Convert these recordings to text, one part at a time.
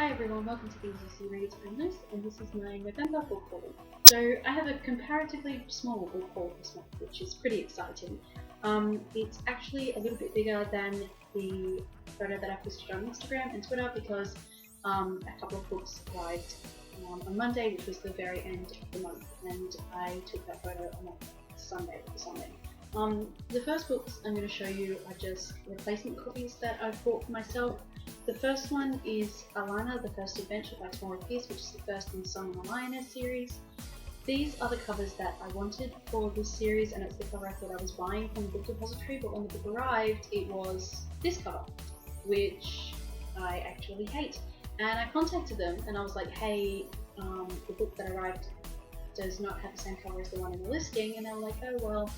Hi everyone, welcome to BGC Reads and Lists, and this is my November book haul. So I have a comparatively small book haul this month, which is pretty exciting. It's actually a little bit bigger than the photo that I posted on Instagram and Twitter because a couple of books arrived on Monday, which was the very end of the month, and I took that photo on Sunday. The first books I'm going to show you are just replacement copies that I've bought for myself. The first one is Alana, The First Adventure by Tamora Pierce, which is the first in Song of the Lioness series. These are the covers that I wanted for this series, and it's the cover I thought I was buying from the book depository, but when the book arrived it was this cover, which I actually hate. And I contacted them and I was like, hey, the book that arrived does not have the same cover as the one in the listing, and they were like, oh well,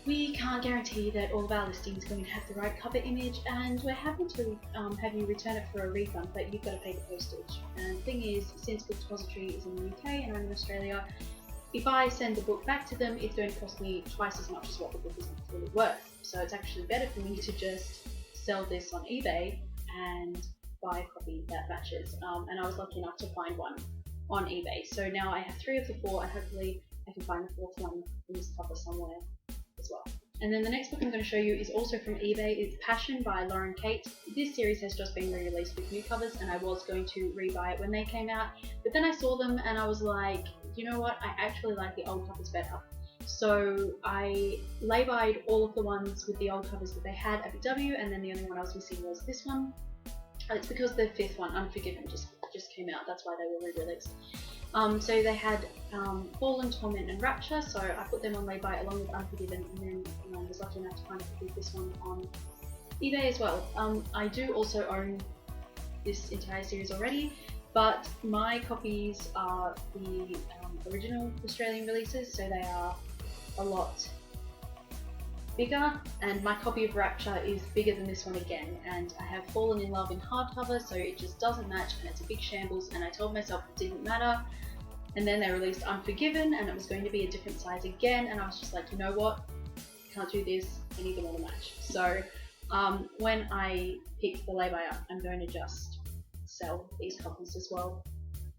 we can't guarantee that all of our listings are going to have the right cover image, and we're happy to have you return it for a refund, but you've got to pay the postage. And the thing is, since Book Depository is in the UK and I'm in Australia, if I send the book back to them, it's going to cost me twice as much as what the book is really worth. So it's actually better for me to just sell this on eBay and buy a copy that matches. And I was lucky enough to find one on eBay. So now I have 3 of the 4, and hopefully I can find the 4th one in this cover somewhere as well. And then the next book I'm going to show you is also from eBay. It's Passion by Lauren Kate. This series has just been re-released with new covers, and I was going to rebuy it when they came out, but then I saw them and I was like, you know what, I actually like the old covers better. So I lay-buyed all of the ones with the old covers that they had at Big W, and then the only one I was missing was this one. It's because the 5th one, Unforgiven, just came out. That's why they were re-released. So they had Fallen, Torment and Rapture, so I put them on lay-by along with Unforgiven, and then I was lucky enough to find a copy of this one on eBay as well. I do also own this entire series already, but my copies are the original Australian releases, so they are a lot bigger, and my copy of Rapture is bigger than this one again, and I have Fallen in Love in hardcover, so it just doesn't match and it's a big shambles, and I told myself it didn't matter. And then they released Unforgiven and it was going to be a different size again, and I was just like, you know what, can't do this, I need them all to match. So when I pick the lay-by up, I'm going to just sell these copies as well.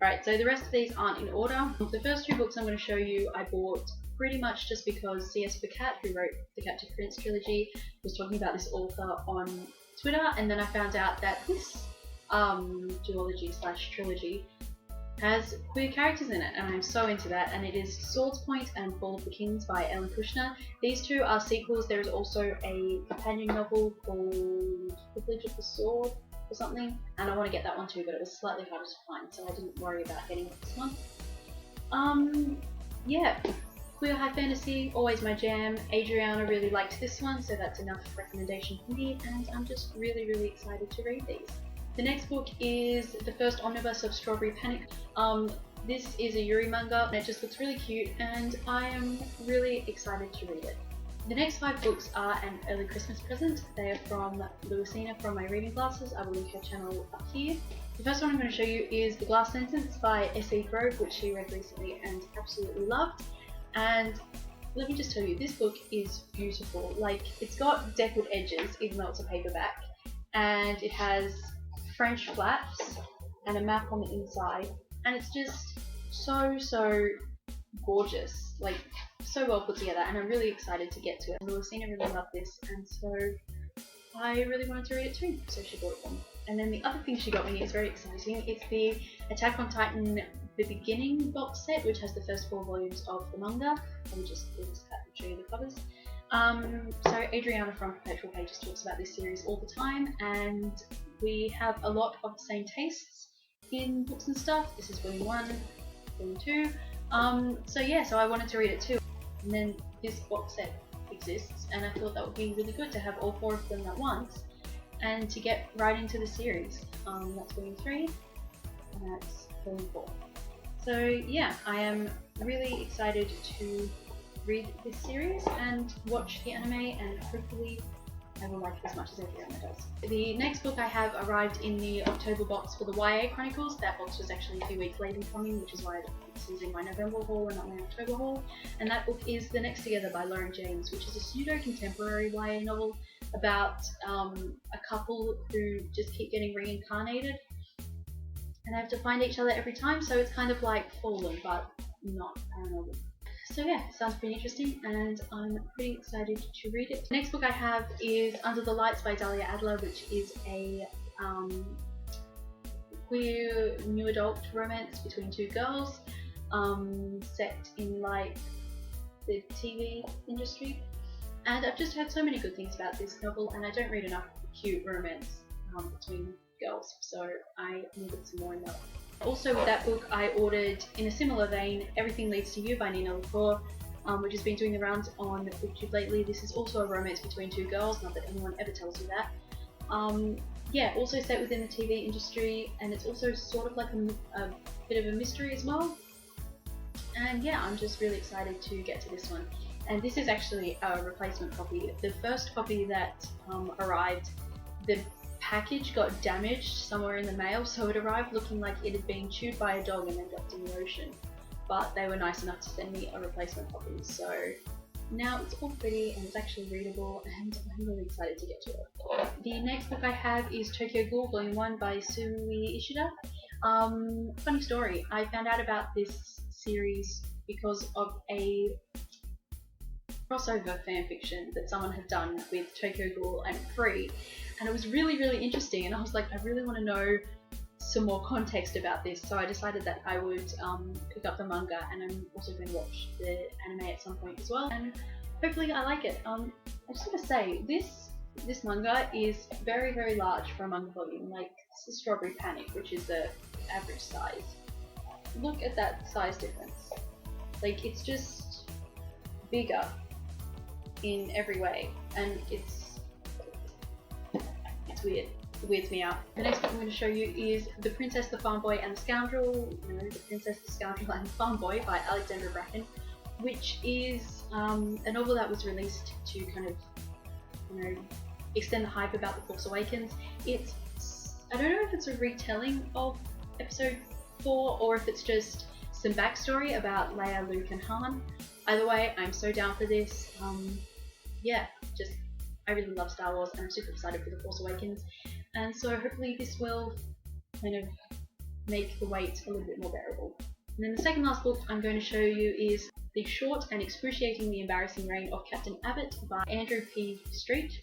Alright, so the rest of these aren't in order. The first 2 books I'm going to show you I bought pretty much just because C.S. Pacat, who wrote the Captive Prince trilogy, was talking about this author on Twitter, and then I found out that this duology/trilogy has queer characters in it, and I'm so into that, and it is Swords Point and Fall of the Kings by Ellen Kushner. These 2 are sequels. There is also a companion novel called Privilege of the Sword or something, and I want to get that one too, but it was slightly harder to find, so I didn't worry about getting it this month. Yeah. Queer high fantasy, always my jam. Adriana really liked this one, so that's enough recommendation for me, and I'm just really excited to read these. The next book is the first omnibus of Strawberry Panic. This is a Yuri manga, and it just looks really cute, and I am really excited to read it. The next 5 books are an early Christmas present. They are from Louisina from My Reading Glasses. I will link her channel up here. The first one I'm going to show you is The Glass Sentence by S.E. Grove, which she read recently and absolutely loved. And let me just tell you, this book is beautiful. Like, it's got deckled edges, even though it's a paperback, and it has French flaps and a map on the inside, and it's just so gorgeous, like so well put together, and I'm really excited to get to it. Louisina really loved this, and so I really wanted to read it too, so she bought it for me. And then the other thing she got me is very exciting. It's the Attack on Titan The Beginning box set, which has the first 4 volumes of the manga. We'll just cut and show you the covers. So Adriana from Perpetual Pages talks about this series all the time, and we have a lot of the same tastes in books and stuff. This is volume 1, volume 2. So yeah, so I wanted to read it too. And then this box set exists, and I thought that would be really good to have all 4 of them at once and to get right into the series. That's volume 3 and that's volume 4. So yeah, I am really excited to read this series and watch the anime, and hopefully I will like it as much as Adriana does. The next book I have arrived in the October box for the YA Chronicles. That box was actually a few weeks late in coming, which is why this is in my November haul and not my October haul. And that book is The Next Together by Lauren James, which is a pseudo-contemporary YA novel about a couple who just keep getting reincarnated and they have to find each other every time, so it's kind of like Fallen, but not paranormal. So yeah, sounds pretty interesting, and I'm pretty excited to read it. The next book I have is Under the Lights by Dalia Adler, which is a queer new adult romance between two girls, set in like the TV industry. And I've just heard so many good things about this novel, and I don't read enough cute romance between girls, so I needed some more in that. Also with that book I ordered, in a similar vein, Everything Leads to You by Nina LaCour, which has been doing the rounds on BookTube lately. This is also a romance between two girls, not that anyone ever tells you that. Yeah, also set within the TV industry, and it's also sort of like a bit of a mystery as well. And yeah, I'm just really excited to get to this one. And this is actually a replacement copy. The first copy that arrived, the package got damaged somewhere in the mail, so it arrived looking like it had been chewed by a dog and then dumped in the ocean. But they were nice enough to send me a replacement copy, so now it's all pretty and it's actually readable, and I'm really excited to get to it. The next book I have is Tokyo Ghoul Volume 1 by Sui Ishida. Funny story, I found out about this series because of a crossover fanfiction that someone had done with Tokyo Ghoul and Free, and it was really, really interesting, and I was like, I really want to know some more context about this, so I decided that I would pick up the manga, and I'm also going to watch the anime at some point as well, and hopefully I like it. I just want to say, this manga is very, very large for a manga volume. Like, this is Strawberry Panic, which is the average size. Look at that size difference. Like, it's just bigger in every way, and it's weird. It weirds me out. The next book I'm going to show you is The Princess, the Farm Boy and the Scoundrel, The Princess, the Scoundrel and the Farm Boy by Alexandra Bracken, which is a novel that was released to kind of, extend the hype about The Force Awakens. It's, I don't know if it's a retelling of episode 4 or if it's just some backstory about Leia, Luke and Han. Either way, I'm so down for this. Yeah, just, I really love Star Wars and I'm super excited for The Force Awakens, and so hopefully this will kind of make the wait a little bit more bearable. And then the second last book I'm going to show you is The Short and Excruciatingly Embarrassing Reign of Captain Abbott by Andrew P. Street.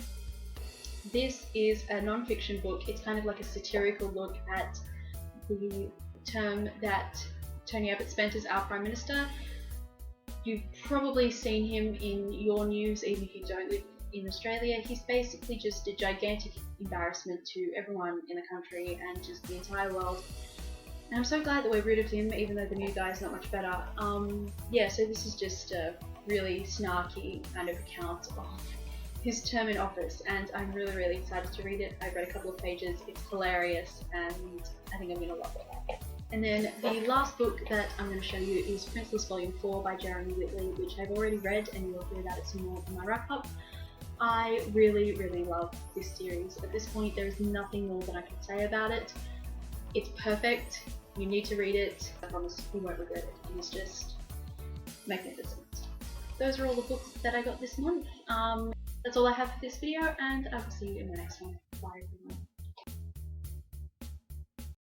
This is a non-fiction book. It's kind of like a satirical look at the term that Tony Abbott spent as our Prime Minister. You've probably seen him in your news, even if you don't live in Australia. He's basically just a gigantic embarrassment to everyone in the country and just the entire world. And I'm so glad that we're rid of him, even though the new guy's not much better. Yeah, so this is just a really snarky kind of account of his term in office, and I'm really, really excited to read it. I've read a couple of pages, it's hilarious, and I think I'm going to love it. And then the last book that I'm going to show you is Princeless Volume 4 by Jeremy Whitley, which I've already read, and you'll hear about it some more in my wrap-up. I really, really love this series. At this point, there is nothing more that I can say about it. It's perfect. You need to read it. I promise you won't regret it. It is just magnificent. Those are all the books that I got this month. That's all I have for this video, and I will see you in the next one. Bye everyone.